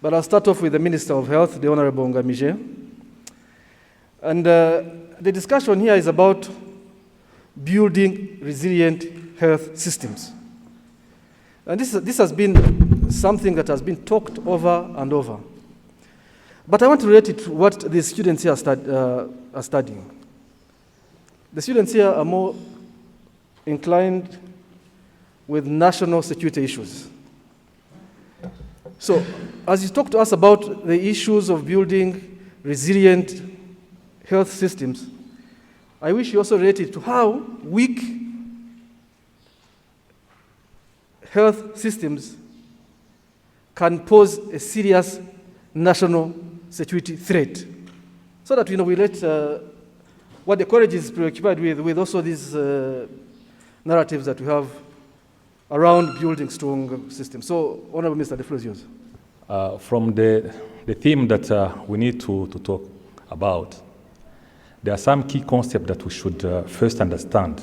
But I'll start off with the Minister of Health, the Honorable Ngamije. And the discussion here is about building resilient health systems. And this has been something that has been talked over and over. But I want to relate it to what the students here are studying. The students here are more inclined with national security issues. So, as you talk to us about the issues of building resilient health systems, I wish you also relate it to how weak health systems can pose a serious national security threat. So that we let what the college is preoccupied with also these narratives that we have around building strong systems. So, Honorable Minister, the floor is yours. From the theme that we need to talk about, there are some key concepts that we should first understand.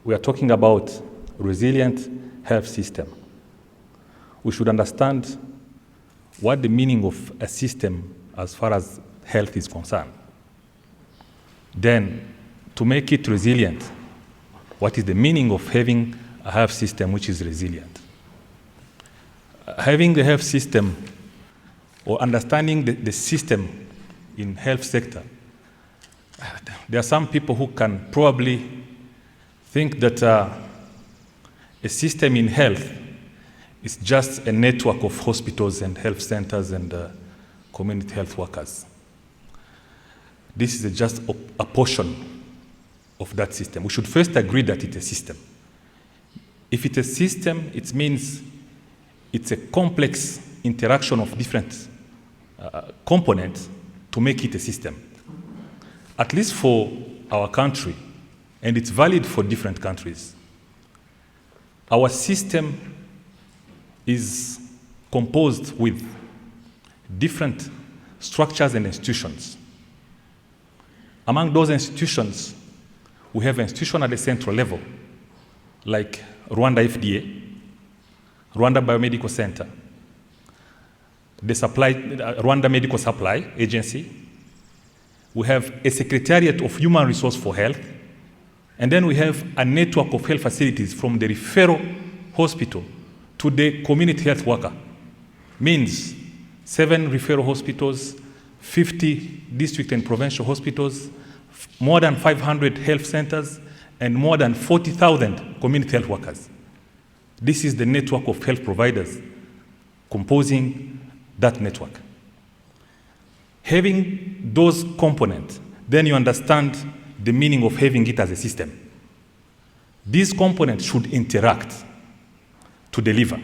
We are talking about resilient health system. We should understand what the meaning of a system as far as health is concerned. Then, to make it resilient, what is the meaning of having a health system which is resilient? Having the health system or understanding the system in health sector, there are some people who can probably think that a system in health is just a network of hospitals and health centers and community health workers. This is just a portion of that system. We should first agree that it's a system. If it's a system, it means it's a complex interaction of different components to make it a system. At least for our country, and it's valid for different countries. Our system is composed with different structures and institutions. Among those institutions, we have an institution at the central level, like Rwanda FDA, Rwanda Biomedical Center, the Rwanda Medical Supply Agency. We have a Secretariat of Human Resource for Health, and then we have a network of health facilities from the referral hospital to the community health worker. Means 7 referral hospitals, 50 district and provincial hospitals, more than 500 health centers, and more than 40,000 community health workers. This is the network of health providers composing that network. Having those components, then you understand the meaning of having it as a system. These components should interact to deliver.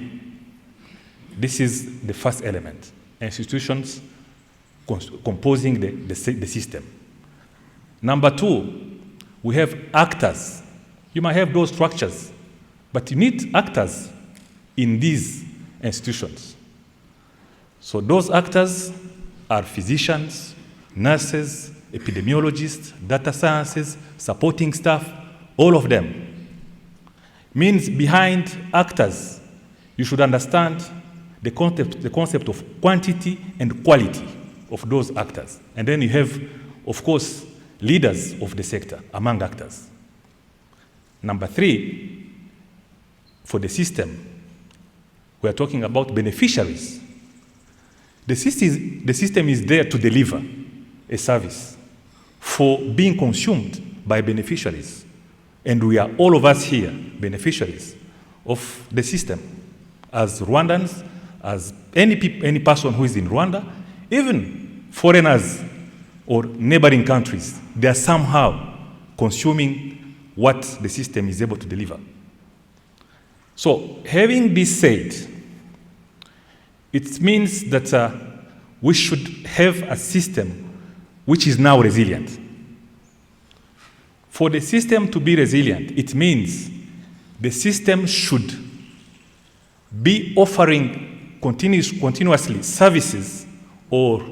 This is the first element. Institutions composing the system. Number 2, we have actors. You might have those structures, but you need actors in these institutions. So those actors are physicians, nurses, epidemiologists, data sciences, supporting staff, all of them. Means behind actors, you should understand the concept of quantity and quality of those actors. And then you have, of course, leaders of the sector among actors. Number 3, for the system, we are talking about beneficiaries. The system is there to deliver a service for being consumed by beneficiaries. And we are, all of us here, beneficiaries of the system. As Rwandans, as any person who is in Rwanda, even foreigners or neighboring countries, they are somehow consuming what the system is able to deliver. So, having this said, it means that we should have a system which is now resilient. For the system to be resilient, it means the system should be offering continuously services or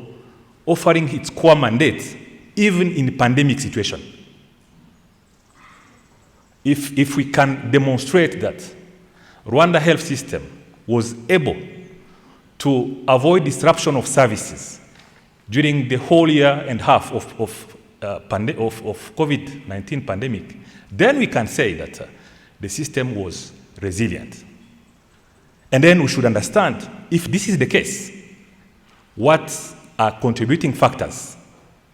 offering its core mandate, even in pandemic situation. If we can demonstrate that Rwanda health system was able to avoid disruption of services during the whole year and half of COVID-19 pandemic, then we can say that the system was resilient. And then we should understand, if this is the case, what are contributing factors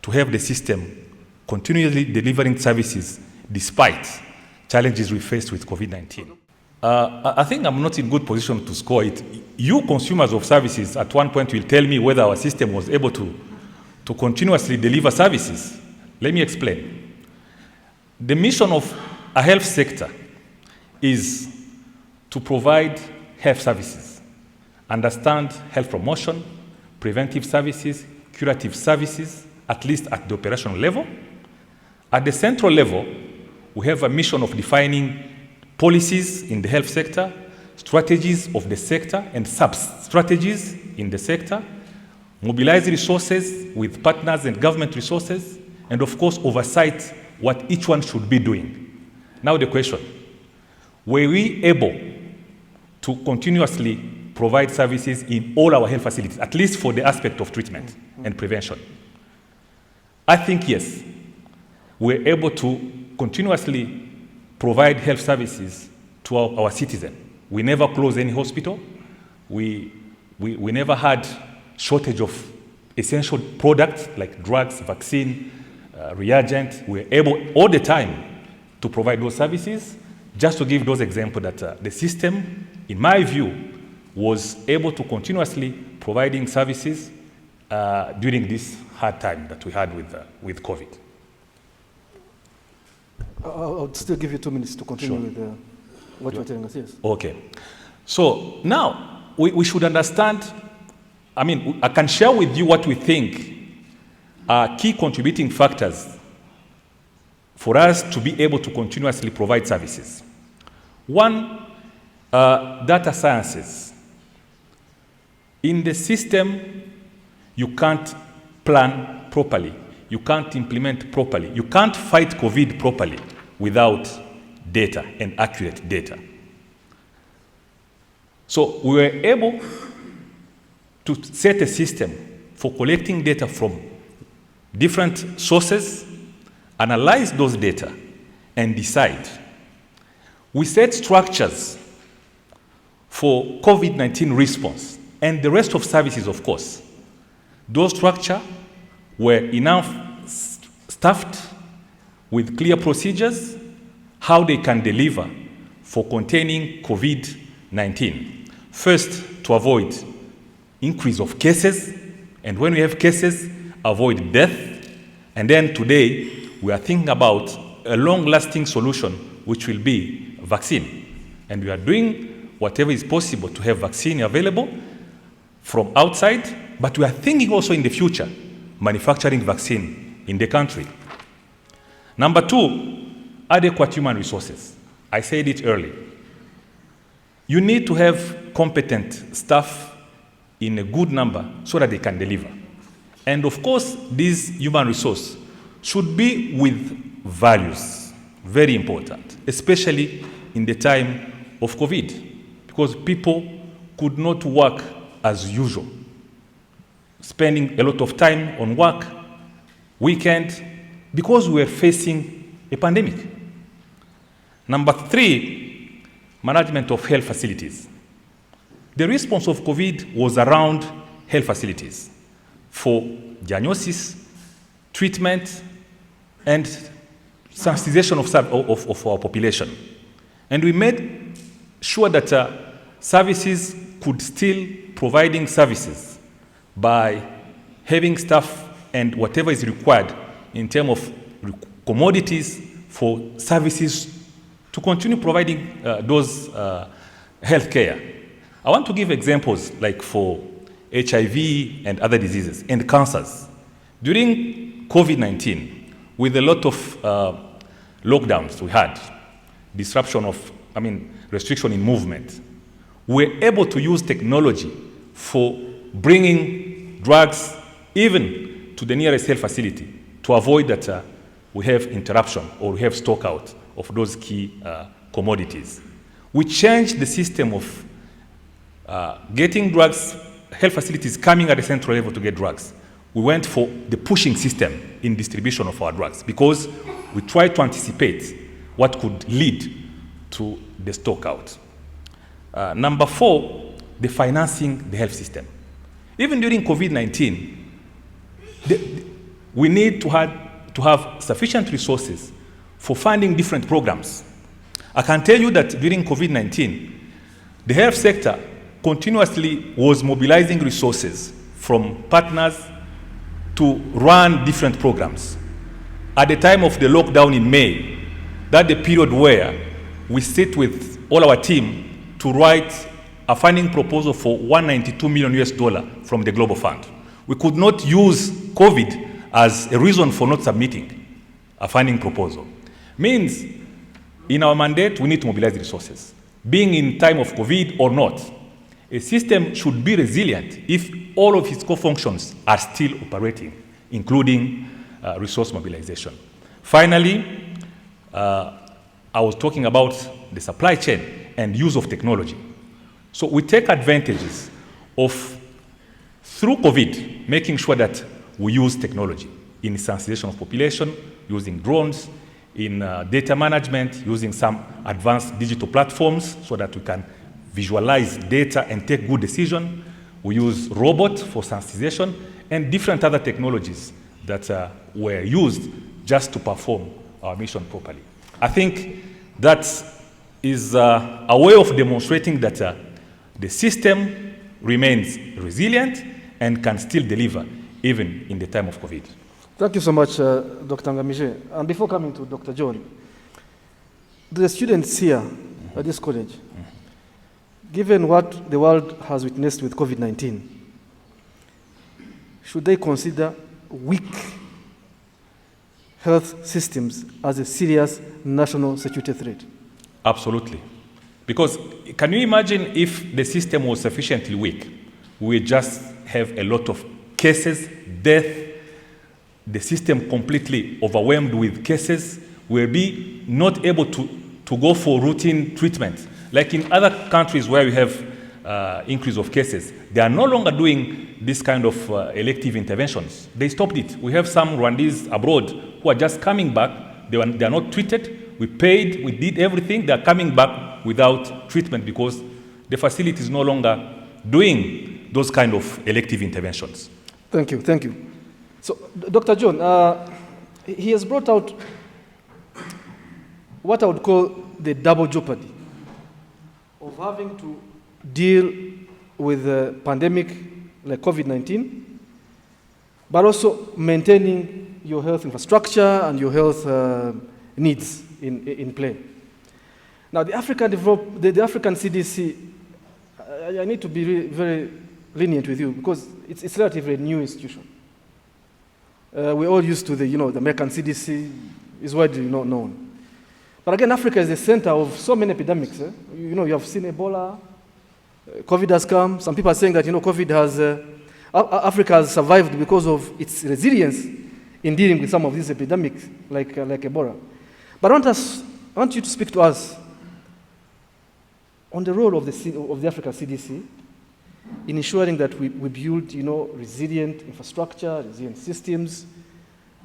to have the system continually delivering services despite challenges we faced with COVID-19. I think I'm not in good position to score it. You consumers of services at one point will tell me whether our system was able to continuously deliver services. Let me explain. The mission of a health sector is to provide health services, understand health promotion, preventive services, curative services, at least at the operational level. At the central level, we have a mission of defining policies in the health sector, strategies of the sector and sub-strategies in the sector, mobilize resources with partners and government resources, and of course oversight what each one should be doing. Now the question, were we able to continuously provide services in all our health facilities, at least for the aspect of treatment and prevention? I think yes. We're able to continuously provide health services to our citizens. We never closed any hospital. We never had shortage of essential products like drugs, vaccine, reagent. We're able all the time to provide those services. Just to give those examples that the system, in my view, was able to continuously providing services during this hard time that we had with COVID. I'll still give you 2 minutes to continue with what you're telling us, yes. Okay. So now, we should understand, I mean, I can share with you what we think are key contributing factors for us to be able to continuously provide services. One, data sciences. In the system, you can't plan properly. You can't implement properly. You can't fight COVID properly without data and accurate data. So we were able to set a system for collecting data from different sources, analyze those data, and decide. We set structures for COVID-19 response and the rest of services, of course. Those structures were enough staffed with clear procedures, how they can deliver for containing COVID-19. First, to avoid increase of cases, and when we have cases, avoid death. And then today, we are thinking about a long-lasting solution, which will be vaccine. And we are doing whatever is possible to have vaccine available from outside, but we are thinking also in the future, manufacturing vaccine in the country. Number two, adequate human resources. I said it earlier. You need to have competent staff in a good number so that they can deliver. And of course, this human resource should be with values, very important, especially in the time of COVID, because people could not work as usual, spending a lot of time on work, weekend, because we were facing a pandemic. Number three, management of health facilities. The response of COVID was around health facilities for diagnosis, treatment, and sensitization of our population. And we made sure that services could still providing services by having staff and whatever is required in terms of commodities for services to continue providing those health care. I want to give examples like for HIV and other diseases and cancers. During COVID-19, with a lot of lockdowns we had, disruption of, restriction in movement, we were able to use technology for bringing drugs even to the nearest health facility to avoid that we have interruption or we have stock out of those key commodities. We changed the system of getting drugs health facilities coming at the central level to get drugs. We went for the pushing system in distribution of our drugs because we tried to anticipate what could lead to the stock out. Number 4, the financing the health system. Even during COVID-19, we need to have sufficient resources for funding different programs. I can tell you that during COVID-19, the health sector continuously was mobilizing resources from partners to run different programs. At the time of the lockdown in May, that's the period where we sit with all our team to write a funding proposal for $192 million from the Global Fund. We could not use COVID as a reason for not submitting a funding proposal. Means in our mandate, we need to mobilize resources. Being in time of COVID or not, a system should be resilient if all of its core functions are still operating, including resource mobilization. Finally, I was talking about the supply chain and use of technology. So we take advantages of, through COVID, making sure that we use technology in sensitization of population, using drones, in data management, using some advanced digital platforms so that we can visualize data and take good decisions. We use robots for sensitization and different other technologies that were used just to perform our mission properly. I think that is a way of demonstrating that the system remains resilient and can still deliver even in the time of COVID. Thank you so much, Dr. Ngamije. And before coming to Dr. John, the students here at this college, given what the world has witnessed with COVID-19, should they consider weak health systems as a serious national security threat? Absolutely. Because can you imagine if the system was sufficiently weak, we just have a lot of cases, death, the system completely overwhelmed with cases, will be not able to go for routine treatment. Like in other countries where we have increase of cases, they are no longer doing this kind of elective interventions. They stopped it. We have some Rwandese abroad who are just coming back. They are not treated. We paid, we did everything. They are coming back without treatment because the facility is no longer doing those kind of elective interventions. Thank you, thank you. So, Dr. John, he has brought out what I would call the double jeopardy of having to deal with a pandemic like COVID-19, but also maintaining your health infrastructure and your health needs in play. Now, the African CDC, I need to be very lenient with you because it's relatively a new institution. We're all used to the American CDC is widely known. But again, Africa is the center of so many epidemics. You have seen Ebola, COVID has come. Some people are saying that Africa has survived because of its resilience in dealing with some of these epidemics, like Ebola. But I want you to speak to us on the role of the African CDC in ensuring that we build resilient infrastructure, resilient systems,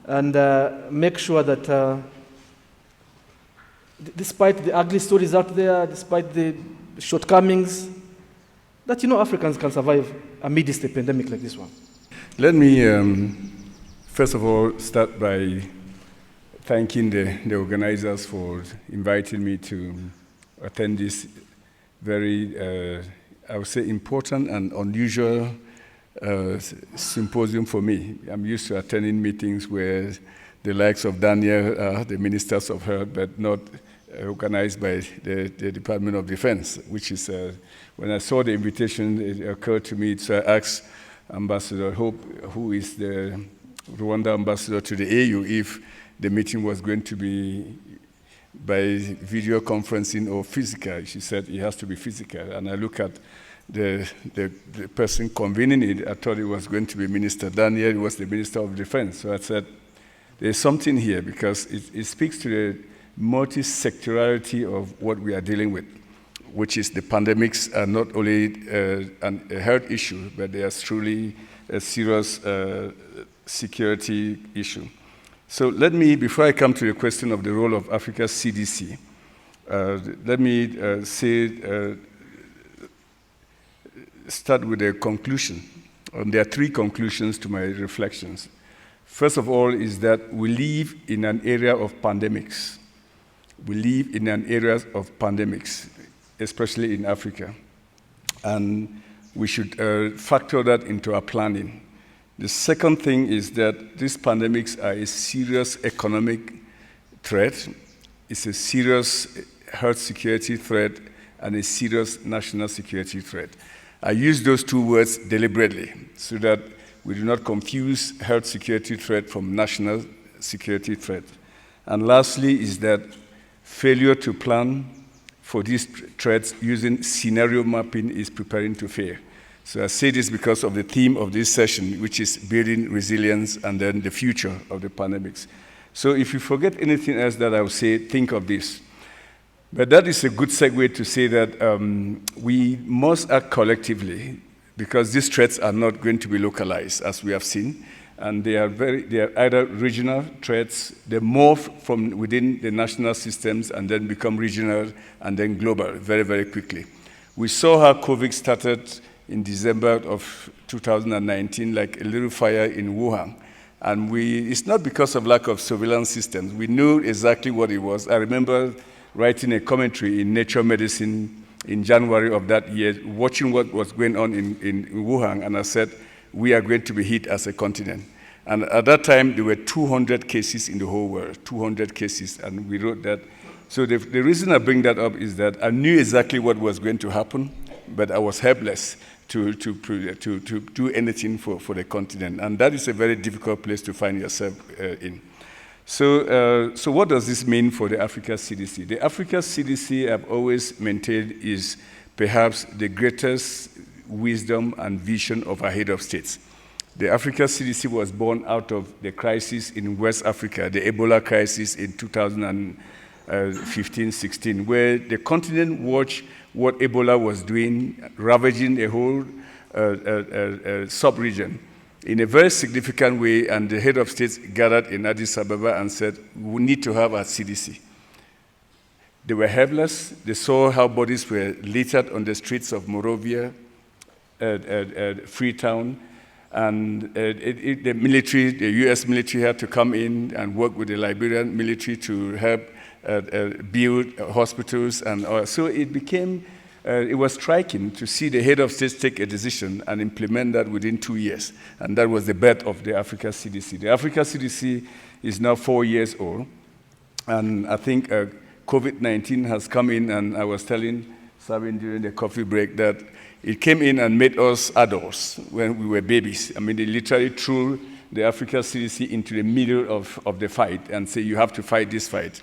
and make sure that despite the ugly stories out there, despite the shortcomings, that Africans can survive amidst a pandemic like this one. Let me first of all start by thanking the organizers for inviting me to attend this very, I would say, important and unusual symposium for me. I'm used to attending meetings where the likes of Daniel are the ministers of health, but not organized by the Department of Defense, which is, when I saw the invitation, it occurred to me, so I asked Ambassador Hope, who is the Rwanda ambassador to the AU, if the meeting was going to be by video conferencing or physical. She said it has to be physical. And I look at the person convening it, I thought it was going to be Minister Daniel, who was the Minister of Defense. So I said, there's something here because it speaks to the multi-sectorality of what we are dealing with. which is the pandemics are not only a health issue, but they are truly a serious security issue. So let me, before I come to the question of the role of Africa's CDC, let me start with a conclusion. There are three conclusions to my reflections. First of all is that we live in an era of pandemics. We live in an era of pandemics, especially in Africa. And we should factor that into our planning. The second thing is that these pandemics are a serious economic threat. It's a serious health security threat and a serious national security threat. I use those two words deliberately so that we do not confuse health security threat from national security threat. And lastly is that failure to plan for these threats using scenario mapping is preparing to fail. So I say this because of the theme of this session, which is building resilience and then the future of the pandemics. So if you forget anything else that I will say, think of this. But that is a good segue to say that we must act collectively because these threats are not going to be localized, as we have seen. And they are either regional threats, they morph from within the national systems and then become regional and then global very, very quickly. We saw how COVID started in December of 2019, like a little fire in Wuhan. And it's not because of lack of surveillance systems. We knew exactly what it was. I remember writing a commentary in Nature Medicine in January of that year, watching what was going on in Wuhan, and I said, we are going to be hit as a continent. And at that time, there were 200 cases in the whole world, 200 cases, and we wrote that. So the reason I bring that up is that I knew exactly what was going to happen, but I was helpless to do anything for the continent. And that is a very difficult place to find yourself in. So what does this mean for the Africa CDC? The Africa CDC, I've always maintained, is perhaps the greatest wisdom and vision of our head of states. The Africa CDC was born out of the crisis in West Africa, the Ebola crisis in 2015-16, where the continent watched what Ebola was doing, ravaging a whole sub-region in a very significant way, and the head of states gathered in Addis Ababa and said, we need to have a CDC. They were helpless. They saw how bodies were littered on the streets of Monrovia, Freetown, and the military, the US military had to come in and work with the Liberian military to help build hospitals. And so it became, it was striking to see the head of states take a decision and implement that within 2 years. And that was the birth of the Africa CDC. The Africa CDC is now 4 years old. And I think COVID-19 has come in, and I was telling Sabine during the coffee break that it came in and made us adults when we were babies. I mean, they literally threw the Africa CDC into the middle of the fight and say, you have to fight this fight.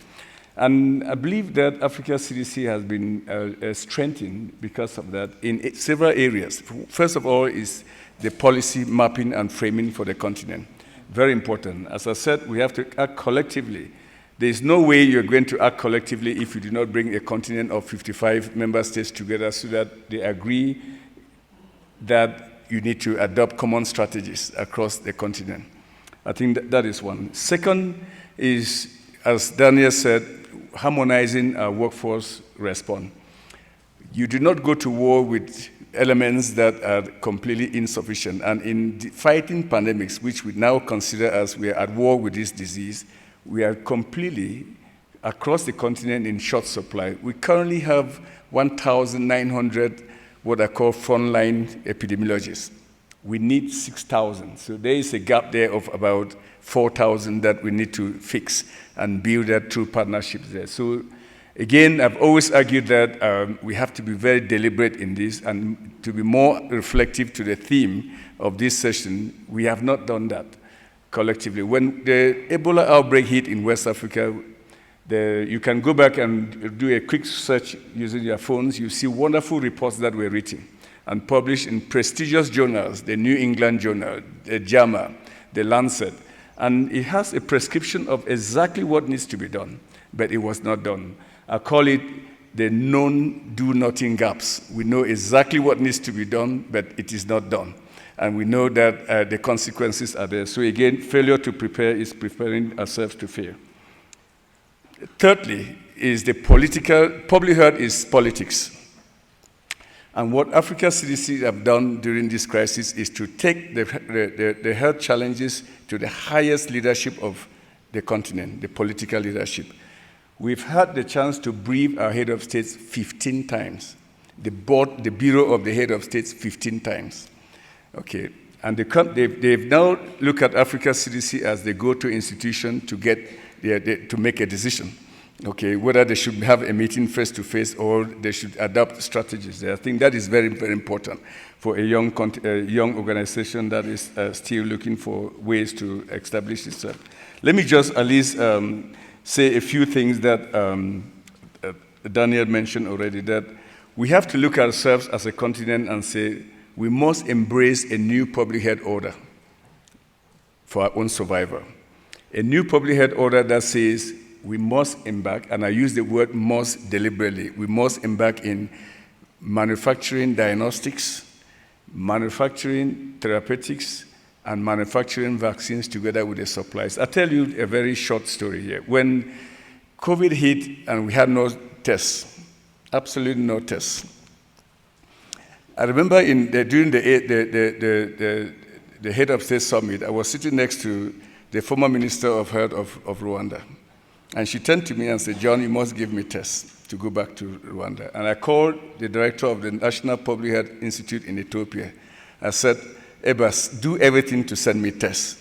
And I believe that Africa CDC has been strengthened because of that in several areas. First of all is the policy mapping and framing for the continent. Very important. As I said, we have to act collectively. There is no way you're going to act collectively if you do not bring a continent of 55 member states together so that they agree that you need to adopt common strategies across the continent. I think that is one. Second is, as Daniel said, harmonizing our workforce response. You do not go to war with elements that are completely insufficient. And in fighting pandemics, which we now consider as we are at war with this disease, we are completely, across the continent, in short supply. We currently have 1,900 what I call frontline epidemiologists. We need 6,000. So there is a gap there of about 4,000 that we need to fix and build that through partnerships there. So again, I've always argued that we have to be very deliberate in this and to be more reflective to the theme of this session. We have not done that collectively. When the Ebola outbreak hit in West Africa, you can go back and do a quick search using your phones. You see wonderful reports that were written and published in prestigious journals, the New England Journal, the JAMA, the Lancet. And it has a prescription of exactly what needs to be done, but it was not done. I call it the known do-nothing gaps. We know exactly what needs to be done, but it is not done. And we know that the consequences are there. So again, failure to prepare is preparing ourselves to fail. Thirdly, is the public health is politics. And what Africa CDC have done during this crisis is to take the health challenges to the highest leadership of the continent, the political leadership. We've had the chance to brief our head of states 15 times, the Bureau of the Head of States 15 times. Okay, and they've now looked at Africa CDC as the go-to institution to to make a decision. Okay, whether they should have a meeting face-to-face or they should adopt strategies there. I think that is very, very important for a young organization that is still looking for ways to establish itself. Let me just at least say a few things that Daniel mentioned already, that we have to look at ourselves as a continent and say we must embrace a new public health order for our own survival. A new public health order that says we must embark, and I use the word must deliberately, we must embark in manufacturing diagnostics, manufacturing therapeutics, and manufacturing vaccines together with the supplies. I'll tell you a very short story here. When COVID hit and we had no tests, absolutely no tests, I remember during the Head of State Summit, I was sitting next to the former Minister of Health of Rwanda. And she turned to me and said, "John, you must give me tests to go back to Rwanda." And I called the director of the National Public Health Institute in Ethiopia. I said, "Ebas, do everything to send me tests,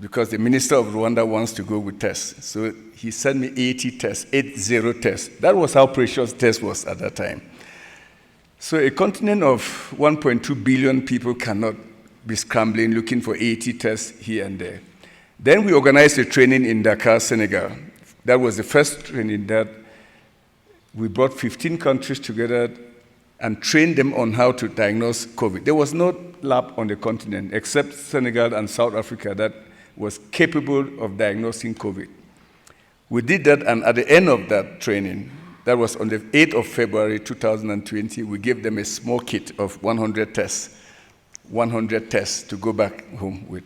because the minister of Rwanda wants to go with tests." So he sent me 80 tests, 80 tests. That was how precious test was at that time. So a continent of 1.2 billion people cannot be scrambling, looking for 80 tests here and there. Then we organized a training in Dakar, Senegal. That was the first training that we brought 15 countries together and trained them on how to diagnose COVID. There was no lab on the continent except Senegal and South Africa that was capable of diagnosing COVID. We did that, and at the end of that training, that was on the 8th of February 2020, we gave them a small kit of 100 tests to go back home with.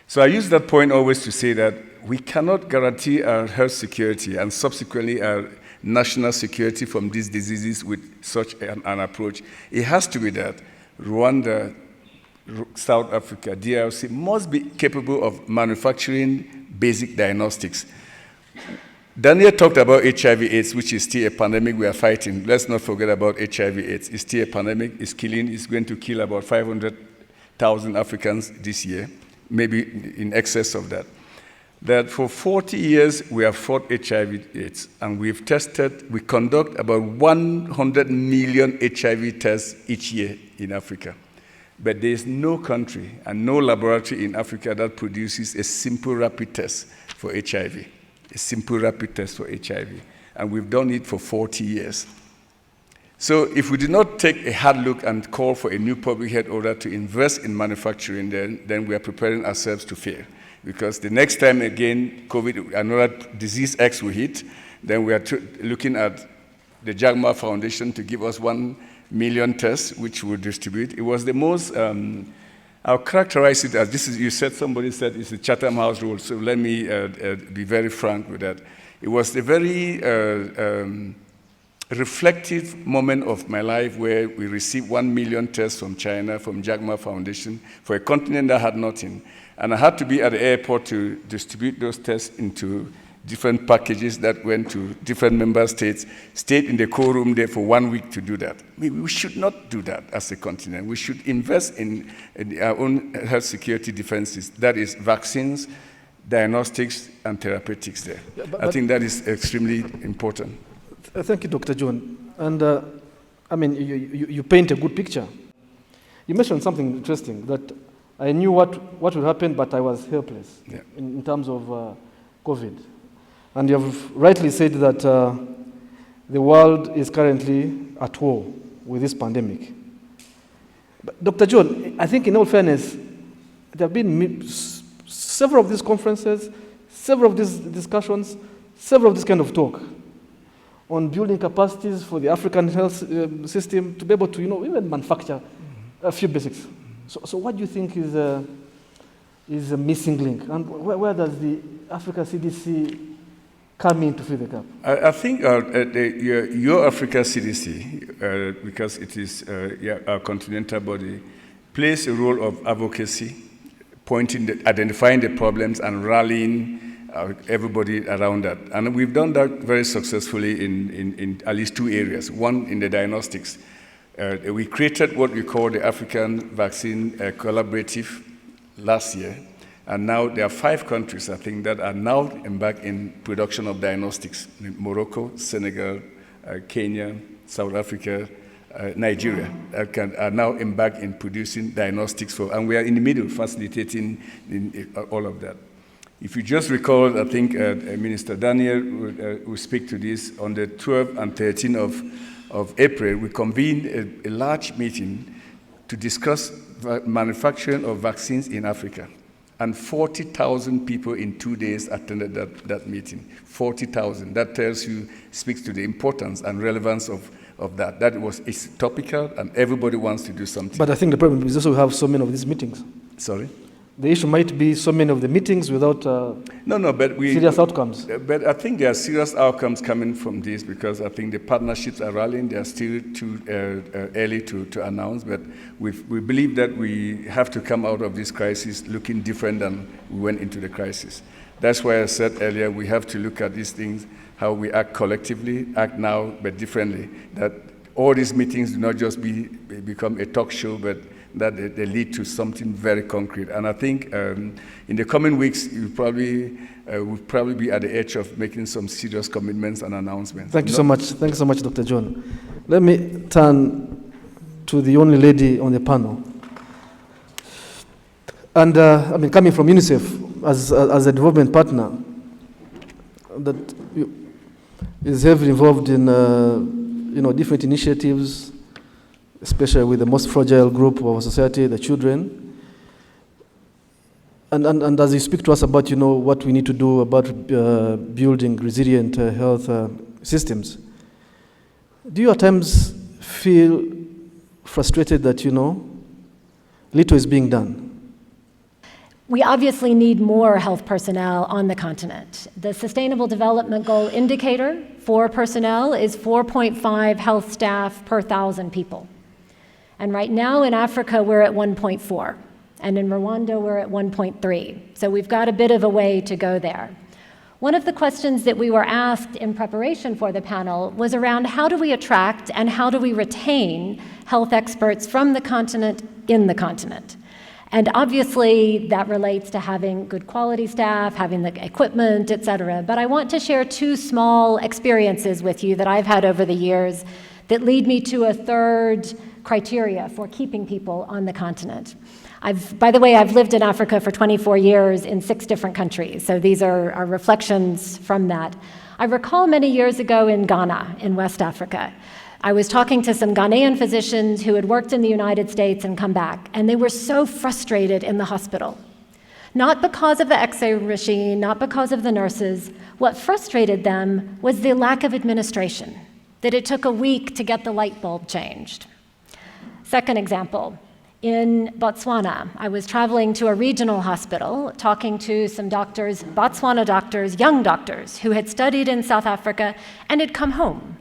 So I use that point always to say that we cannot guarantee our health security and subsequently our national security from these diseases with such an approach. It has to be that Rwanda, South Africa, DRC must be capable of manufacturing basic diagnostics. Daniel talked about HIV/AIDS, which is still a pandemic we are fighting. Let's not forget about HIV/AIDS. It's still a pandemic. It's going to kill about 500,000 Africans this year, maybe in excess of that. That for 40 years we have fought HIV/AIDS, and we conduct about 100 million HIV tests each year in Africa. But there is no country and no laboratory in Africa that produces a simple rapid test for HIV. A simple rapid test for HIV. And we've done it for 40 years. So if we do not take a hard look and call for a new public health order to invest in manufacturing, then we are preparing ourselves to fail. Because the next time again, COVID, another disease X will hit, then we are looking at the JAGMA Foundation to give us 1 million tests, which we'll distribute. It was the most, I'll characterize it as, somebody said it's the Chatham House rule, so let me be very frank with that. It was a very reflective moment of my life where we received 1 million tests from China, from JAGMA Foundation, for a continent that had nothing. And I had to be at the airport to distribute those tests into different packages that went to different member states, stayed in the core room there for 1 week to do that. We should not do that as a continent. We should invest in our own health security defenses. That is vaccines, diagnostics, and therapeutics there. Yeah, I think that is extremely important. Thank you, Dr. John. And you paint a good picture. You mentioned something interesting, that I knew what would happen, but I was helpless in terms of COVID. And you have rightly said that the world is currently at war with this pandemic. But Dr. John, I think in all fairness, there have been several of these conferences, several of these discussions, several of this kind of talk. on building capacities for the African health system to be able to, even manufacture a few basics. So what do you think is a missing link? And where does the Africa CDC come in to fill the gap? I think your Africa CDC, because it is our continental body, plays a role of advocacy, identifying the problems and rallying everybody around that. And we've done that very successfully in at least two areas. One, in the diagnostics. We created what we call the African Vaccine Collaborative last year. And now there are 5 countries, I think, that are now embarked in production of diagnostics. Morocco, Senegal, Kenya, South Africa, Nigeria are now embarked in producing diagnostics and we are in the middle facilitating all of that. If you just recall, I think Minister Daniel will speak to this on the 12th and 13th of April. We convened a large meeting to discuss manufacturing of vaccines in Africa. And 40,000 people in 2 days attended that meeting. 40,000. That speaks to the importance and relevance of that. It's topical, and everybody wants to do something. But I think the problem is also we have so many of these meetings. Sorry? The issue might be so many of the meetings without serious outcomes. But I think there are serious outcomes coming from this because I think the partnerships are rallying. They are still too early to announce, but we believe that we have to come out of this crisis looking different than we went into the crisis. That's why I said earlier we have to look at these things, how we act collectively, act now, but differently. That all these meetings do not just become a talk show, but that they lead to something very concrete. And I think in the coming weeks, we'll probably be at the edge of making some serious commitments and announcements. Thank you so much. Thank you so much, Dr. John. Let me turn to the only lady on the panel. And coming from UNICEF as a development partner that is heavily involved in different initiatives, especially with the most fragile group of our society, the children. And as you speak to us about, what we need to do about building resilient health systems, do you at times feel frustrated that, little is being done? We obviously need more health personnel on the continent. The Sustainable Development Goal indicator for personnel is 4.5 health staff per 1,000 people. And right now in Africa, we're at 1.4. And in Rwanda, we're at 1.3. So we've got a bit of a way to go there. One of the questions that we were asked in preparation for the panel was around how do we attract and how do we retain health experts from the continent in the continent? And obviously, that relates to having good quality staff, having the equipment, et cetera. But I want to share 2 small experiences with you that I've had over the years that lead me to a third criteria for keeping people on the continent. By the way, I've lived in Africa for 24 years in 6 different countries, so these are reflections from that. I recall many years ago in Ghana, in West Africa, I was talking to some Ghanaian physicians who had worked in the United States and come back, and they were so frustrated in the hospital. Not because of the X-ray machine, not because of the nurses. What frustrated them was the lack of administration, that it took a week to get the light bulb changed. Second example, in Botswana, I was traveling to a regional hospital, talking to some doctors, Botswana doctors, young doctors, who had studied in South Africa and had come home.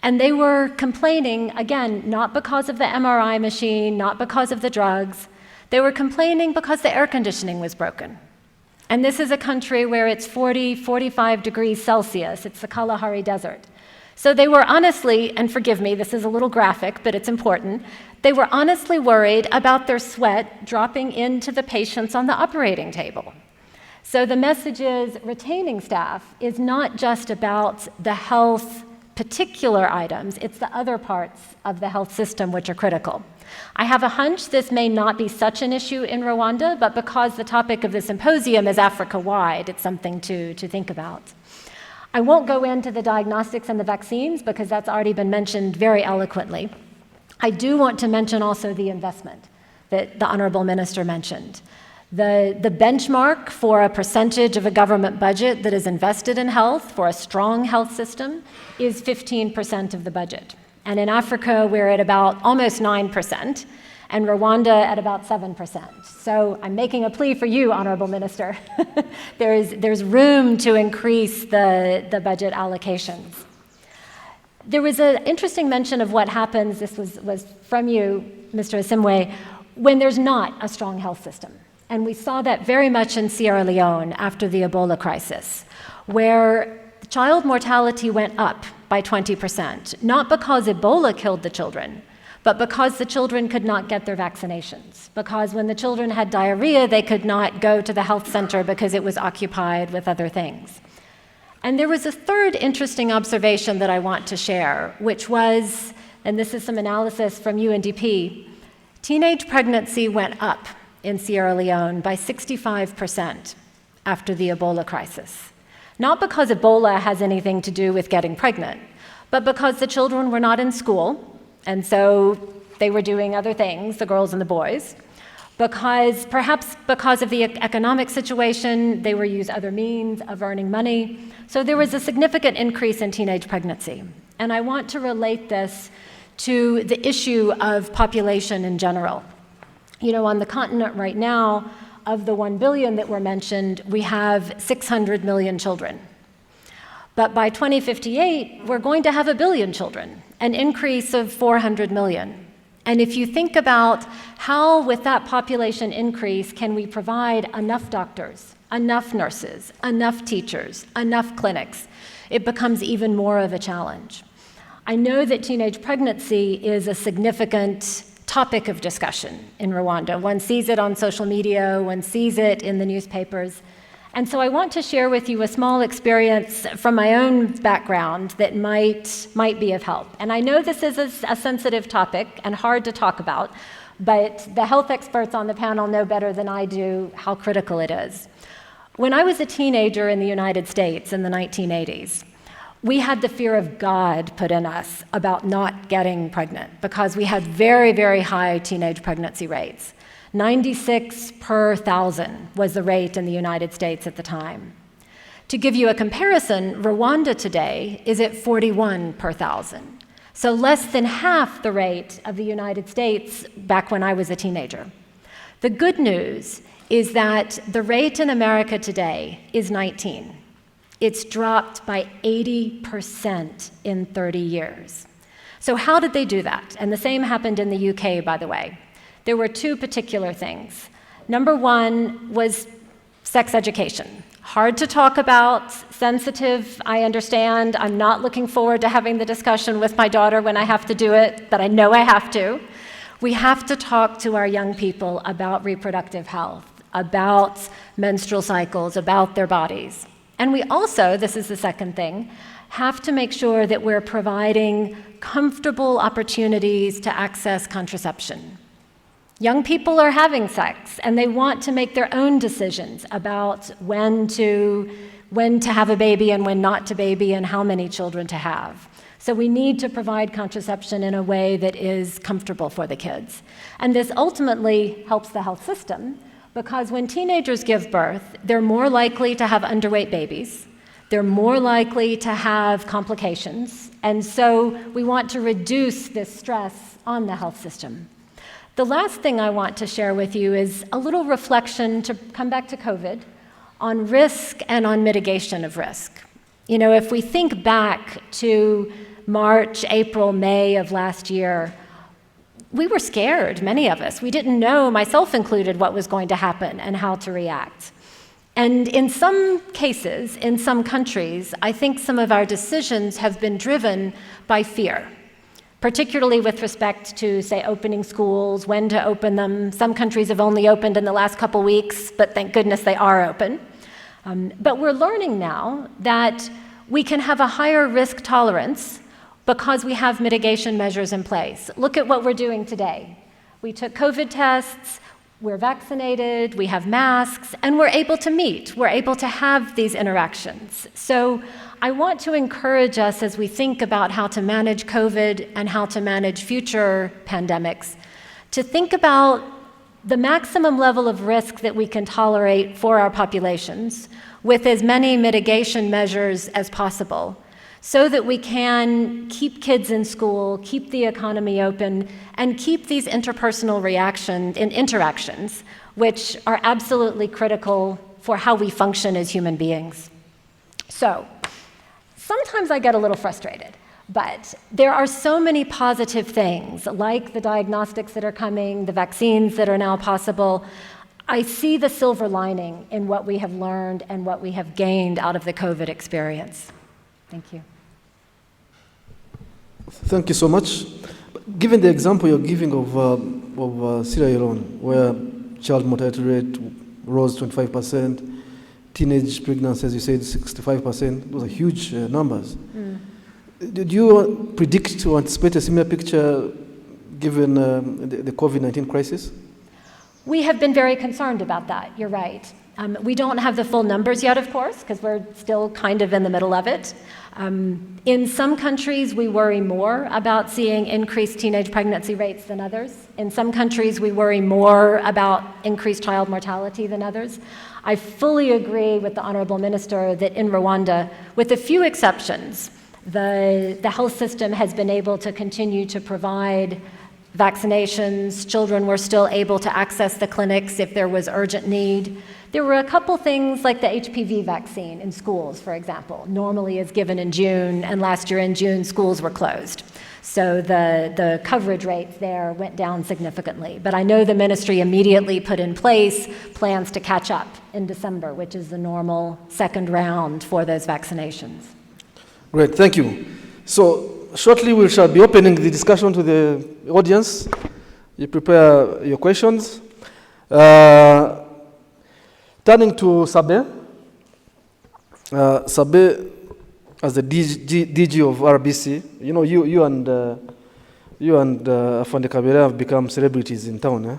And they were complaining, again, not because of the MRI machine, not because of the drugs. They were complaining because the air conditioning was broken. And this is a country where it's 40, 45 degrees Celsius. It's the Kalahari Desert. So they were honestly, and forgive me, this is a little graphic, but it's important, they were honestly worried about their sweat dropping into the patients on the operating table. So the message is retaining staff is not just about the health particular items, it's the other parts of the health system which are critical. I have a hunch this may not be such an issue in Rwanda, but because the topic of the symposium is Africa-wide, it's something to think about. I won't go into the diagnostics and the vaccines because that's already been mentioned very eloquently. I do want to mention also the investment that the Honorable Minister mentioned. The benchmark for a percentage of a government budget that is invested in health for a strong health system is 15% of the budget. And in Africa, we're at about almost 9%, and Rwanda at about 7%. So I'm making a plea for you, Honorable Minister. There's room to increase the budget allocations. There was an interesting mention of what happens, this was from you, Mr. Asimwe, when there's not a strong health system. And we saw that very much in Sierra Leone after the Ebola crisis, where child mortality went up by 20%, not because Ebola killed the children, but because the children could not get their vaccinations. Because when the children had diarrhea, they could not go to the health center because it was occupied with other things. And there was a third interesting observation that I want to share, which was, and this is some analysis from UNDP, teenage pregnancy went up in Sierra Leone by 65% after the Ebola crisis. Not because Ebola has anything to do with getting pregnant, but because the children were not in school, and so they were doing other things, the girls and the boys. Perhaps because of the economic situation, they were using other means of earning money. So there was a significant increase in teenage pregnancy. And I want to relate this to the issue of population in general. You know, on the continent right now, of the 1 billion that were mentioned, we have 600 million children. But by 2058, we're going to have 1 billion children, an increase of 400 million. And if you think about how, with that population increase, can we provide enough doctors, enough nurses, enough teachers, enough clinics, it becomes even more of a challenge. I know that teenage pregnancy is a significant topic of discussion in Rwanda. One sees it on social media, one sees it in the newspapers. And so I want to share with you a small experience from my own background that might be of help. And I know this is a sensitive topic and hard to talk about, but the health experts on the panel know better than I do how critical it is. When I was a teenager in the United States in the 1980s, we had the fear of God put in us about not getting pregnant because we had very, very high teenage pregnancy rates. 96 per 1,000 was the rate in the United States at the time. To give you a comparison, Rwanda today is at 41 per 1,000, so less than half the rate of the United States back when I was a teenager. The good news is that the rate in America today is 19. It's dropped by 80% in 30 years. So how did they do that? And the same happened in the UK, by the way. There were two particular things. Number one was sex education. Hard to talk about, sensitive, I understand. I'm not looking forward to having the discussion with my daughter when I have to do it, but I know I have to. We have to talk to our young people about reproductive health, about menstrual cycles, about their bodies. And we also, this is the second thing, have to make sure that we're providing comfortable opportunities to access contraception. Young people are having sex, and they want to make their own decisions about when to have a baby and when not to baby and how many children to have. So we need to provide contraception in a way that is comfortable for the kids. And this ultimately helps the health system, because when teenagers give birth, they're more likely to have underweight babies, they're more likely to have complications, and so we want to reduce this stress on the health system. The last thing I want to share with you is a little reflection, to come back to COVID, on risk and on mitigation of risk. You know, if we think back to March, April, May of last year, we were scared, many of us. We didn't know, myself included, what was going to happen and how to react. And in some cases, in some countries, I think some of our decisions have been driven by fear, particularly with respect to, say, opening schools, when to open them. Some countries have only opened in the last couple weeks, but thank goodness they are open. But we're learning now that we can have a higher risk tolerance because we have mitigation measures in place. Look at what we're doing today. We took COVID tests, we're vaccinated, we have masks, and we're able to meet. We're able to have these interactions. So I want to encourage us as we think about how to manage COVID and how to manage future pandemics, to think about the maximum level of risk that we can tolerate for our populations with as many mitigation measures as possible so that we can keep kids in school, keep the economy open, and keep these interpersonal interactions, which are absolutely critical for how we function as human beings. So, sometimes I get a little frustrated. But there are so many positive things, like the diagnostics that are coming, the vaccines that are now possible. I see the silver lining in what we have learned and what we have gained out of the COVID experience. Thank you. Thank you so much. Given the example you're giving of Sierra Leone, where child mortality rate rose 25%, teenage pregnancy, as you said, 65%, those are huge numbers. Did you predict or anticipate a similar picture given the COVID-19 crisis? We have been very concerned about that, you're right. We don't have the full numbers yet, of course, because we're still kind of in the middle of it. In some countries, we worry more about seeing increased teenage pregnancy rates than others. In some countries, we worry more about increased child mortality than others. I fully agree with the Honorable Minister that in Rwanda, with a few exceptions, the health system has been able to continue to provide vaccinations. Children were still able to access the clinics if there was urgent need. There were a couple things like the HPV vaccine in schools, for example, normally is given in June, and last year in June, schools were closed. So the coverage rates there went down significantly. But I know the ministry immediately put in place plans to catch up in December, which is the normal second round for those vaccinations. Great, thank you. So shortly we shall be opening the discussion to the audience. You prepare your questions. Turning to Sabe. Sabe, as the DG of RBC, you know, you and Afande Kabera have become celebrities in town. Eh?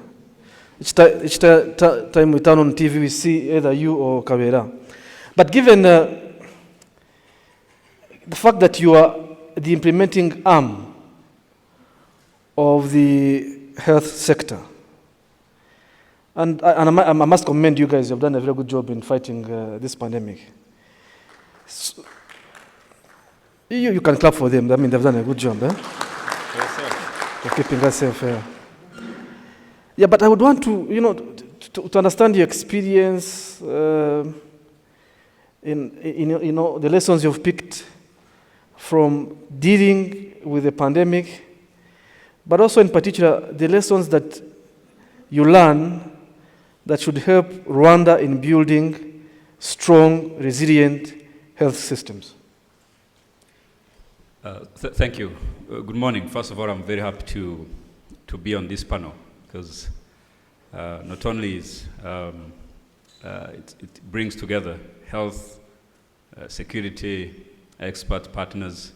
Each time we turn on TV, we see either you or Kabera. But given the fact that you are the implementing arm of the health sector, and I must commend you guys. You've done a very good job in fighting this pandemic. So, you can clap for them. I mean, they've done a good job. Eh? Yes, sir. For keeping us safe. Yeah, but I would want to, to understand your experience in the lessons you've picked from dealing with the pandemic, but also in particular the lessons that you learn that should help Rwanda in building strong, resilient health systems. Thank you. Good morning. First of all, I'm very happy to be on this panel because not only is it brings together health, security, expert partners,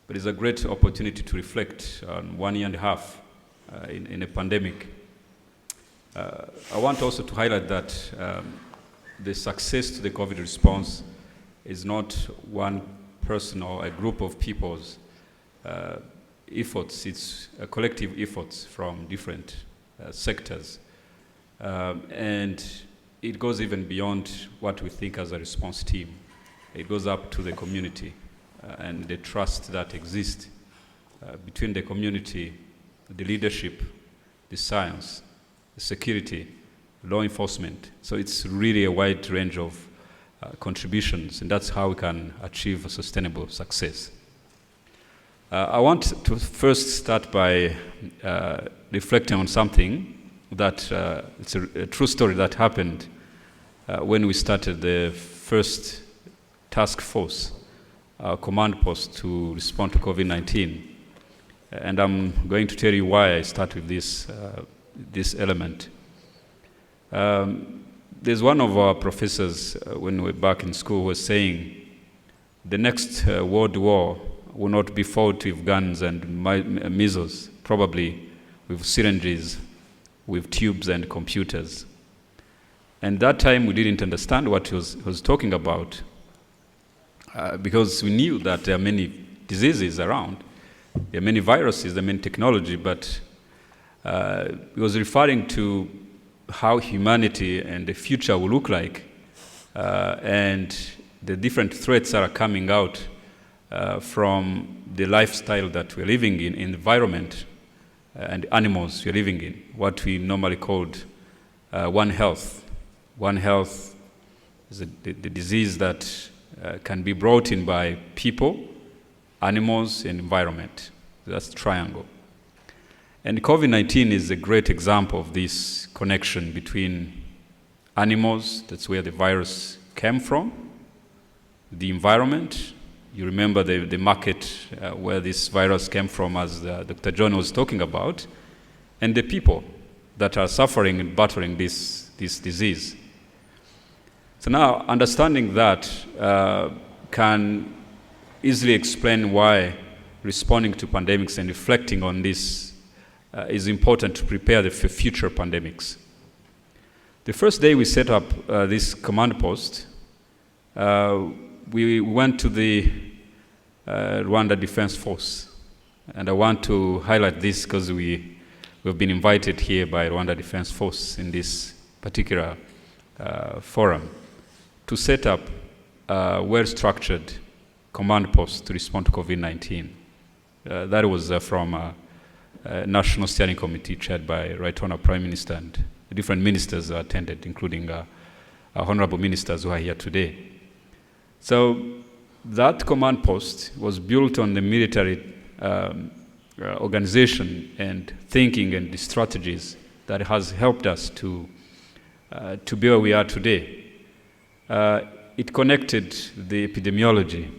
but it's a great opportunity to reflect on 1 year and a half in a pandemic. I want also to highlight that the success to the COVID response is not one person or a group of people's efforts. It's a collective efforts from different sectors. And it goes even beyond what we think as a response team. It goes up to the community and the trust that exists between the community, the leadership, the science, the security, law enforcement. So it's really a wide range of contributions, and that's how we can achieve a sustainable success. I want to first start by reflecting on something that it's a true story that happened when we started the first task force, command post to respond to COVID-19. And I'm going to tell you why I start with this element. There's one of our professors when we were back in school was saying the next world war will not be fought with guns and missiles, probably with syringes, with tubes and computers. And that time we didn't understand what he was talking about because we knew that there are many diseases around, there are many viruses, there are many technology, but He was referring to how humanity and the future will look like, and the different threats that are coming out from the lifestyle that we're living in, environment, and animals we're living in, what we normally called One Health. One Health is the disease that can be brought in by people, animals, and environment. That's the triangle. And COVID-19 is a great example of this connection between animals, that's where the virus came from, the environment. You remember the market where this virus came from, as Dr. John was talking about, and the people that are suffering and battling this disease. So now, understanding that can easily explain why responding to pandemics and reflecting on this is important to prepare for future pandemics. The first day we set up this command post, we went to the Rwanda Defense Force. And I want to highlight this because we've been invited here by Rwanda Defense Force in this particular forum to set up a well-structured command post to respond to COVID-19. That was from a National Steering Committee chaired by Right Honourable Prime Minister, and different ministers attended, including our honourable ministers who are here today. So that command post was built on the military organization and thinking and the strategies that has helped us to be where we are today. It connected the epidemiology,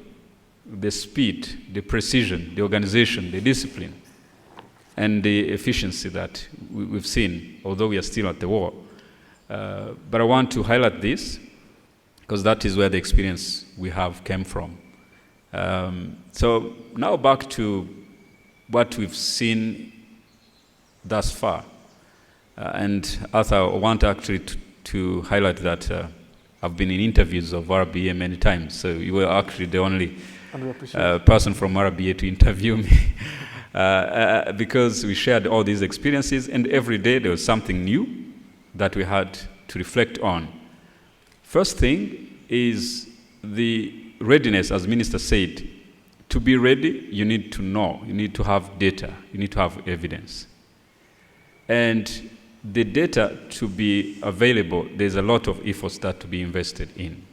the speed, the precision, the organization, the discipline, and the efficiency that we've seen, although we are still at the war. But I want to highlight this because that is where the experience we have came from. So now back to what we've seen thus far. And Arthur, I want actually to highlight that I've been in interviews of RBA many times, so you were actually the only person from RBA to interview me because we shared all these experiences, and every day there was something new that we had to reflect on. First thing is the readiness, as Minister said. To be ready, you need to know, you need to have data, you need to have evidence. And the data to be available, there's a lot of efforts that to be invested in.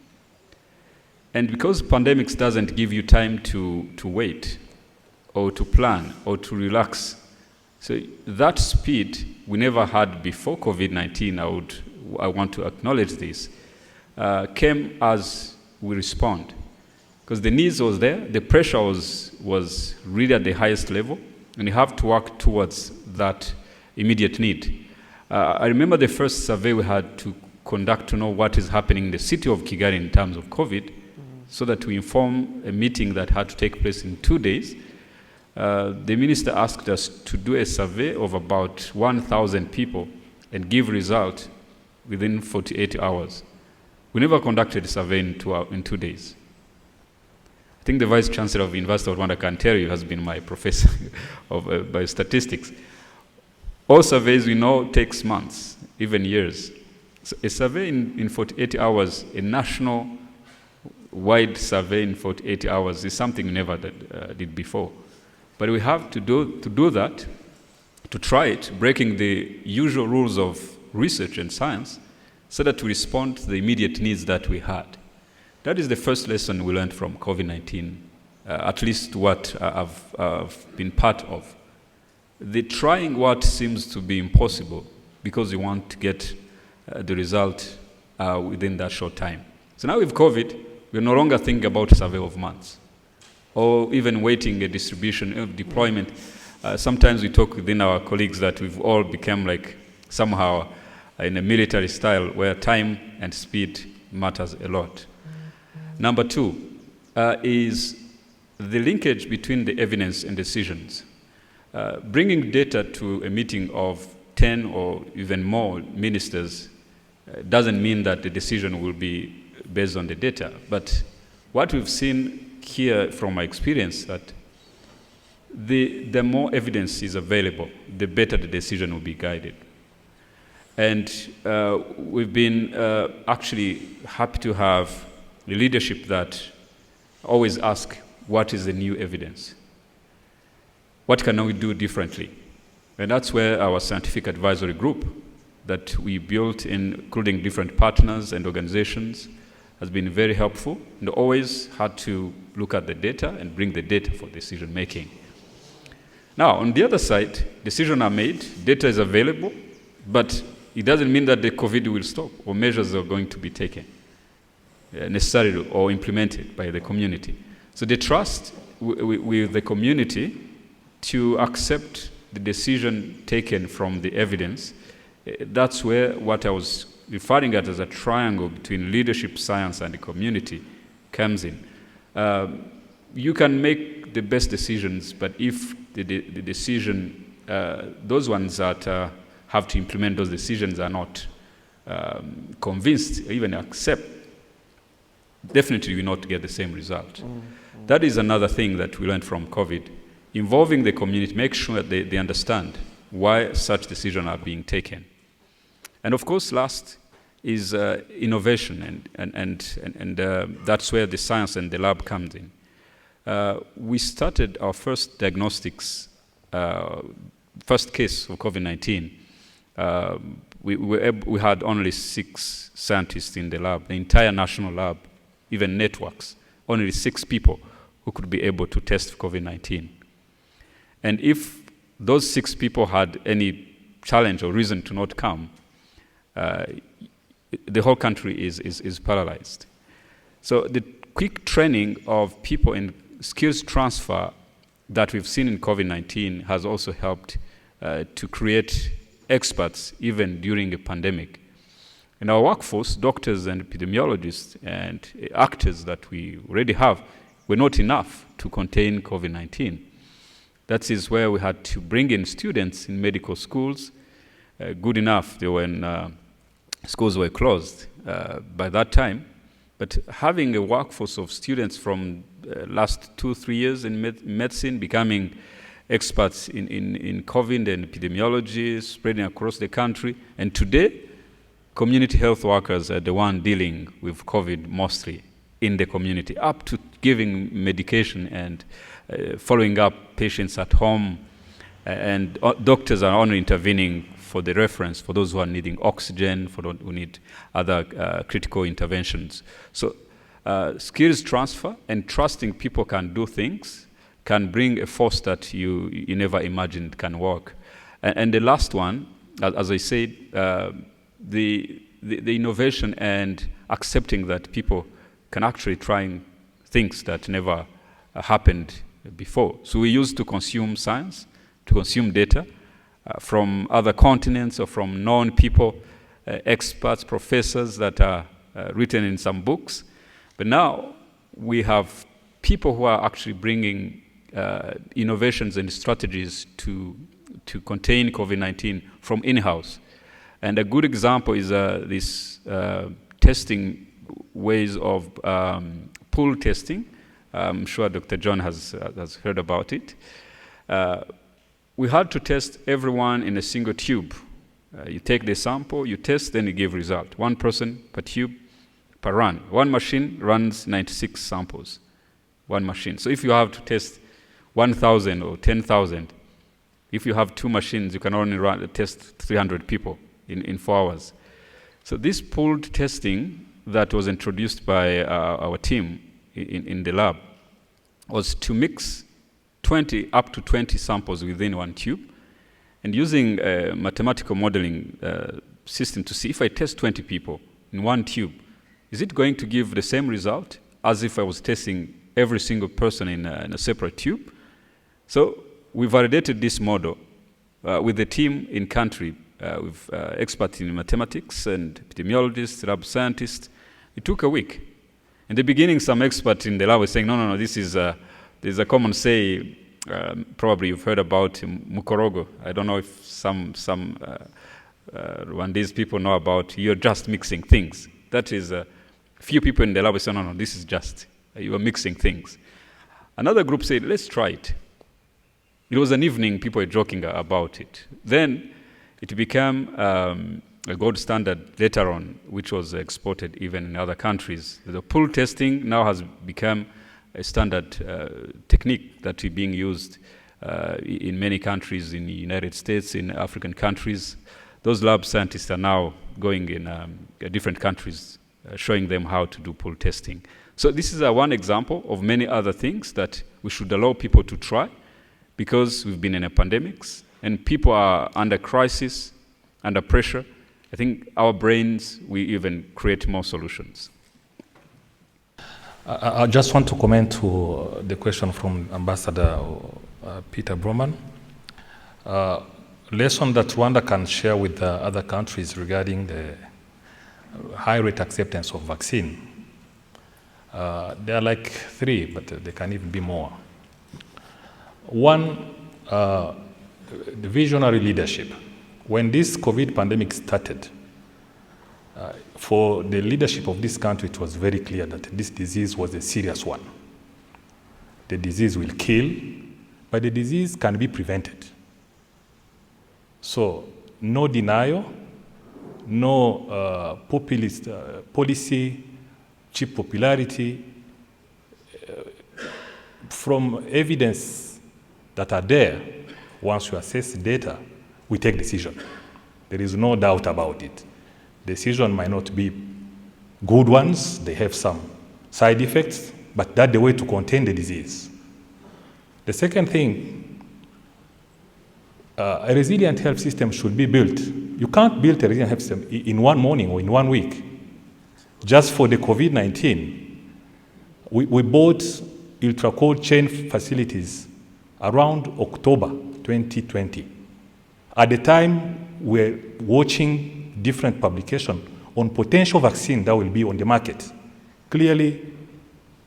And because pandemics doesn't give you time to wait or to plan or to relax, so that speed we never had before COVID-19, I want to acknowledge this, came as we respond. Because the needs was there, the pressure was really at the highest level, and you have to work towards that immediate need. I remember the first survey we had to conduct to know what is happening in the city of Kigali in terms of COVID, so that we inform a meeting that had to take place in 2 days. The minister asked us to do a survey of about 1,000 people and give result within 48 hours. We never conducted a survey in 2 days. I think the Vice Chancellor of the University of Rwanda can tell you, has been my professor of by statistics. All surveys we know takes months, even years. So a survey in 48 hours, a national-wide survey in 48 hours is something we never did before. But we have to do that, to try it, breaking the usual rules of research and science, so that we respond to the immediate needs that we had. That is the first lesson we learned from COVID-19, at least what I've been part of. The trying what seems to be impossible because you want to get the result within that short time. So now with COVID, we're no longer thinking about a survey of months or even waiting a distribution, deployment. Sometimes we talk within our colleagues that we've all become like somehow in a military style where time and speed matters a lot. Number two is the linkage between the evidence and decisions. Bringing data to a meeting of 10 or even more ministers doesn't mean that the decision will be based on the data. But what we've seen here from my experience, that the more evidence is available, the better the decision will be guided. And we've been actually happy to have the leadership that always ask, what is the new evidence? What can we do differently? And that's where our scientific advisory group that we built, including different partners and organizations, has been very helpful, and always had to look at the data and bring the data for decision making. Now, on the other side, decisions are made, data is available, but it doesn't mean that the COVID will stop or measures are going to be taken necessarily or implemented by the community. So the trust with the community to accept the decision taken from the evidence, that's where what I was referring at as a triangle between leadership, science, and the community comes in. You can make the best decisions, but if the decision, those ones that have to implement those decisions are not convinced, even accept, definitely you will not get the same result. Mm-hmm. That is another thing that we learned from COVID. Involving the community, make sure that they understand why such decisions are being taken. And of course, last is innovation, and that's where the science and the lab comes in. We started our first diagnostics, first case of COVID-19. We had only 6 scientists in the lab, the entire national lab, even networks, only 6 people who could be able to test for COVID-19. And if those 6 people had any challenge or reason to not come, the whole country is paralyzed. So the quick training of people and skills transfer that we've seen in COVID-19 has also helped to create experts even during a pandemic. In our workforce, doctors and epidemiologists and actors that we already have were not enough to contain COVID-19. That is where we had to bring in students in medical schools. Good enough, when schools were closed by that time. But having a workforce of students from last 2-3 years in medicine, becoming experts in COVID and epidemiology, spreading across the country. And today, community health workers are the one dealing with COVID mostly in the community, up to giving medication and following up patients at home. And doctors are only intervening for the reference, for those who are needing oxygen, for those who need other critical interventions. So skills transfer and trusting people can do things can bring a force that you never imagined can work. And the last one, as I said, the innovation and accepting that people can actually try things that never happened before. So we used to consume science, to consume data from other continents or from known people, experts, professors that are written in some books. But now we have people who are actually bringing innovations and strategies to contain COVID-19 from in-house. And a good example is this testing ways of pool testing. I'm sure Dr. John has heard about it. We had to test everyone in a single tube. You take the sample, you test, then you give result. 1 person per tube per run. One machine runs 96 samples. One machine. So if you have to test 1,000 or 10,000, if you have 2 machines, you can only test 300 people in 4 hours. So this pooled testing that was introduced by our team in the lab was to mix 20 up to 20 samples within 1 tube, and using a mathematical modeling system to see if I test 20 people in 1 tube, is it going to give the same result as if I was testing every single person in a separate tube? So we validated this model with the team in country, with experts in mathematics and epidemiologists, lab scientists. It took a week. In the beginning, some experts in the lab were saying, no, this is there's a common say, probably you've heard about mukorogo. I don't know if some Rwandese people know about, you're just mixing things. That is, few people in the lab say, no, this is just, you are mixing things. Another group said, let's try it. it was an evening, people were joking about it. Then it became a gold standard later on, which was exported even in other countries. The pool testing now has become a standard technique that is being used in many countries, in the United States, in African countries. Those lab scientists are now going in different countries, showing them how to do pool testing. So this is one example of many other things that we should allow people to try, because we've been in a pandemic and people are under crisis, under pressure. I think our brains, we even create more solutions. I just want to comment to the question from Ambassador Peter Broman. Lesson that Rwanda can share with other countries regarding the high rate acceptance of vaccine. There are like 3, but there can even be more. One, the visionary leadership. When this COVID pandemic started, for the leadership of this country, it was very clear that this disease was a serious one. The disease will kill, but the disease can be prevented. So, no denial, no populist policy, cheap popularity. From evidence that are there, once you assess data, we take decision. There is no doubt about it. Decision might not be good ones, they have some side effects, but that's the way to contain the disease. The second thing, a resilient health system should be built. You can't build a resilient health system in one morning or in 1 week. Just for the COVID-19, we bought ultra-cold chain facilities around October 2020. At the time, we're watching different publications on potential vaccine that will be on the market. Clearly,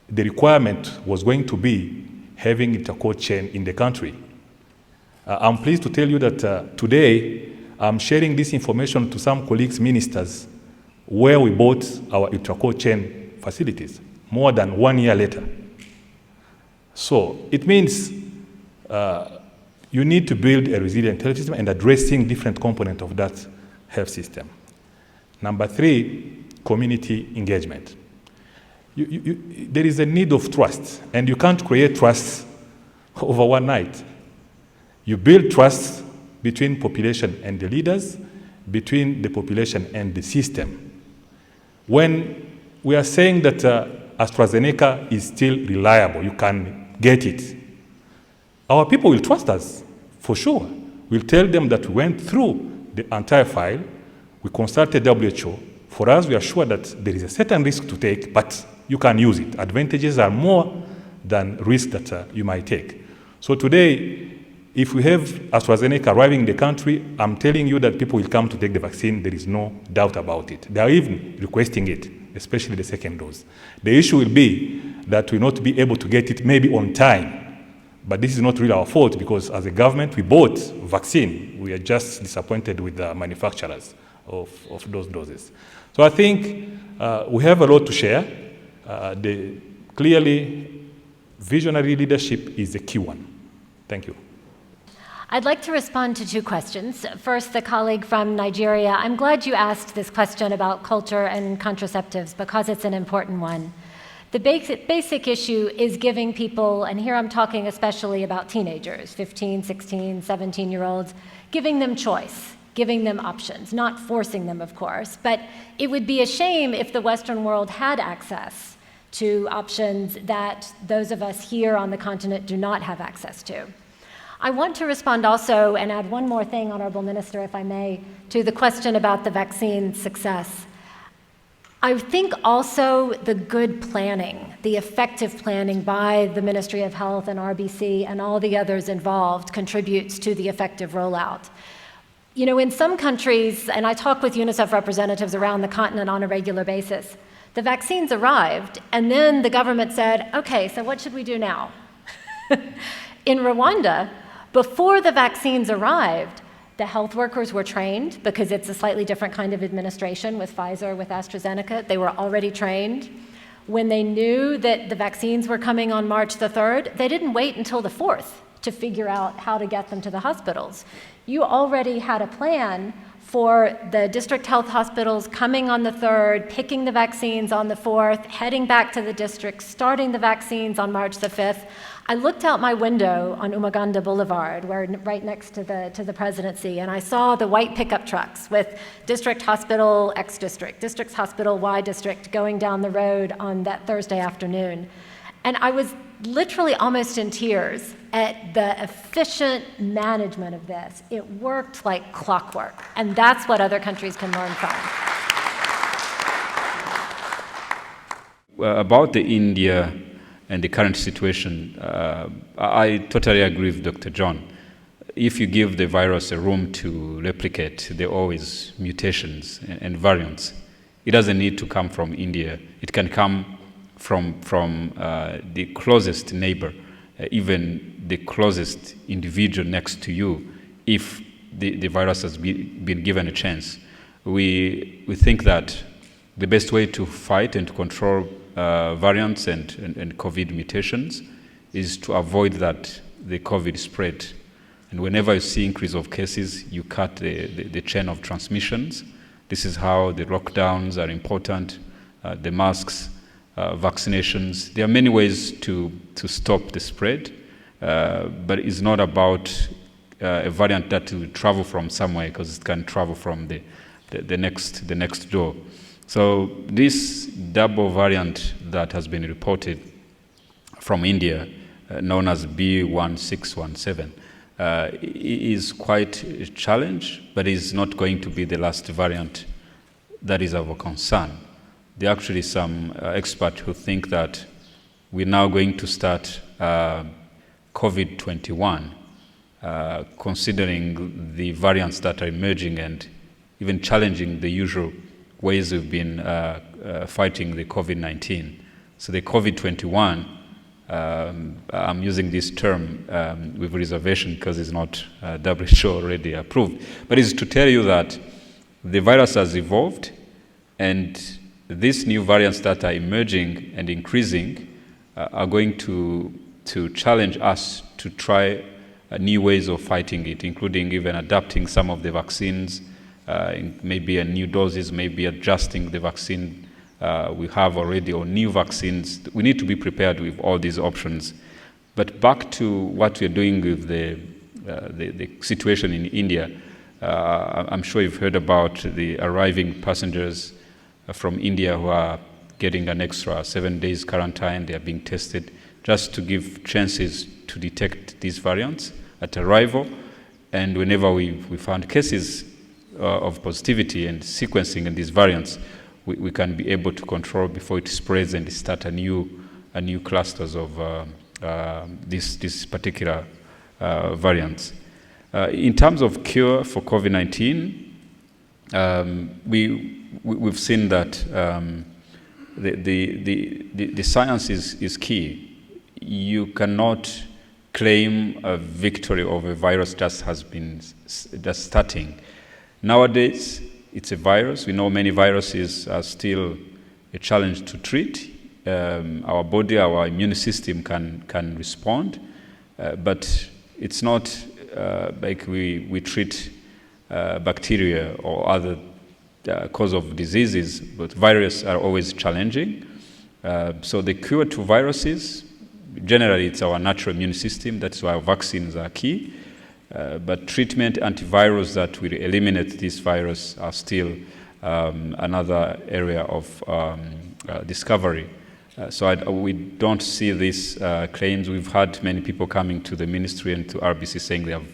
the requirement was going to be having ultra-cold chain in the country. I'm pleased to tell you that today, I'm sharing this information to some colleagues, ministers, where we bought our ultra-cold chain facilities more than 1 year later. So it means you need to build a resilient health system and addressing different components of that health system. Number 3, community engagement. There is a need of trust, and you can't create trust over one night. You build trust between population and the leaders, between the population and the system. When we are saying that AstraZeneca is still reliable, you can get it, our people will trust us, for sure. We'll tell them that we went through the entire file, we consulted WHO. For us, we are sure that there is a certain risk to take, but you can use it. Advantages are more than risk that you might take. So today, if we have AstraZeneca arriving in the country, I'm telling you that people will come to take the vaccine. There is no doubt about it. They are even requesting it, especially the second dose. The issue will be that we will not be able to get it maybe on time. But this is not really our fault, because as a government, we bought vaccine. We are just disappointed with the manufacturers of those doses. So I think we have a lot to share. Clearly, visionary leadership is a key one. Thank you. I'd like to respond to 2 questions. First, the colleague from Nigeria. I'm glad you asked this question about culture and contraceptives, because it's an important one. The basic issue is giving people, and here I'm talking especially about teenagers, 15, 16, 17-year-olds, giving them choice, giving them options, not forcing them, of course, but it would be a shame if the Western world had access to options that those of us here on the continent do not have access to. I want to respond also and add one more thing, Honorable Minister, if I may, to the question about the vaccine success. I think also the good planning, the effective planning by the Ministry of Health and RBC and all the others involved contributes to the effective rollout. You know, in some countries, and I talk with UNICEF representatives around the continent on a regular basis, the vaccines arrived, and then the government said, okay, so what should we do now? In Rwanda, before the vaccines arrived, the health workers were trained, because it's a slightly different kind of administration with Pfizer, with AstraZeneca. They were already trained. When they knew that the vaccines were coming on March the 3rd, they didn't wait until the 4th to figure out how to get them to the hospitals. You already had a plan for the district health hospitals coming on the 3rd, picking the vaccines on the 4th, heading back to the district, starting the vaccines on March the 5th. I looked out my window on Umaganda Boulevard, right next to the presidency, and I saw the white pickup trucks with district hospital X district, district hospital Y district going down the road on that Thursday afternoon. And I was literally almost in tears at the efficient management of this. It worked like clockwork, and that's what other countries can learn from. Well, about the India and the current situation, I totally agree with Dr. John. If you give the virus a room to replicate, there are always mutations and variants. It doesn't need to come from India. It can come from the closest neighbor, even the closest individual next to you, if the virus has been given a chance. We think that the best way to fight and to control variants and COVID mutations is to avoid that the COVID spread. And whenever you see increase of cases, you cut the chain of transmissions. This is how the lockdowns are important, the masks, vaccinations. There are many ways to stop the spread, but it's not about a variant that will travel from somewhere, because it can travel from the next door. So this double variant that has been reported from India, known as B1617, is quite a challenge, but is not going to be the last variant that is of a concern. There are actually some experts who think that we're now going to start COVID-21, considering the variants that are emerging and even challenging the usual ways we've been fighting the COVID-19. So the COVID-21, I'm using this term with reservation because it's not WHO already approved, but it's to tell you that the virus has evolved, and these new variants that are emerging and increasing are going to challenge us to try new ways of fighting it, including even adapting some of the vaccines, maybe a new doses, maybe adjusting the vaccine we have already, or new vaccines. We need to be prepared with all these options. But back to what we're doing with the situation in India, I'm sure you've heard about the arriving passengers from India who are getting an extra 7 days quarantine. They are being tested just to give chances to detect these variants at arrival. And whenever we found cases of positivity and sequencing in these variants, we can be able to control before it spreads and start a new clusters of this particular variants. In terms of cure for COVID-19, we've seen that the science is key. You cannot claim a victory over a virus that has been just starting. Nowadays, it's a virus. We know many viruses are still a challenge to treat. Our body, our immune system can respond, but it's not like we treat bacteria or other cause of diseases, but viruses are always challenging. So the cure to viruses, generally it's our natural immune system. That's why vaccines are key. But treatment, antivirals that will eliminate this virus are still another area of discovery. So we don't see these claims. We've had many people coming to the ministry and to RBC saying they have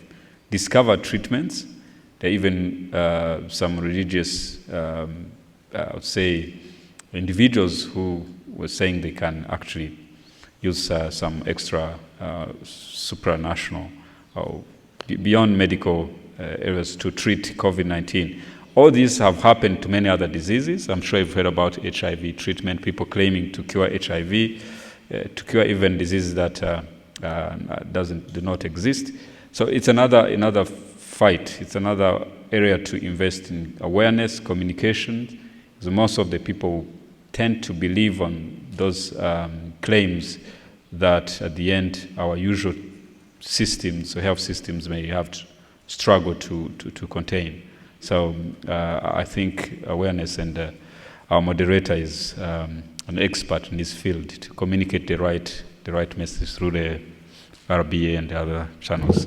discovered treatments. There are even some religious, I would say, individuals who were saying they can actually use some extra supranational or beyond medical areas to treat COVID-19. All these have happened to many other diseases. I'm sure you've heard about HIV treatment, people claiming to cure HIV, to cure even diseases that do not exist. So it's another fight. It's another area to invest in awareness, communication, because most of the people tend to believe on those claims that at the end our usual systems, or health systems may have to struggle to contain. So I think awareness, and our moderator is an expert in this field to communicate the right message through the RBA and the other channels.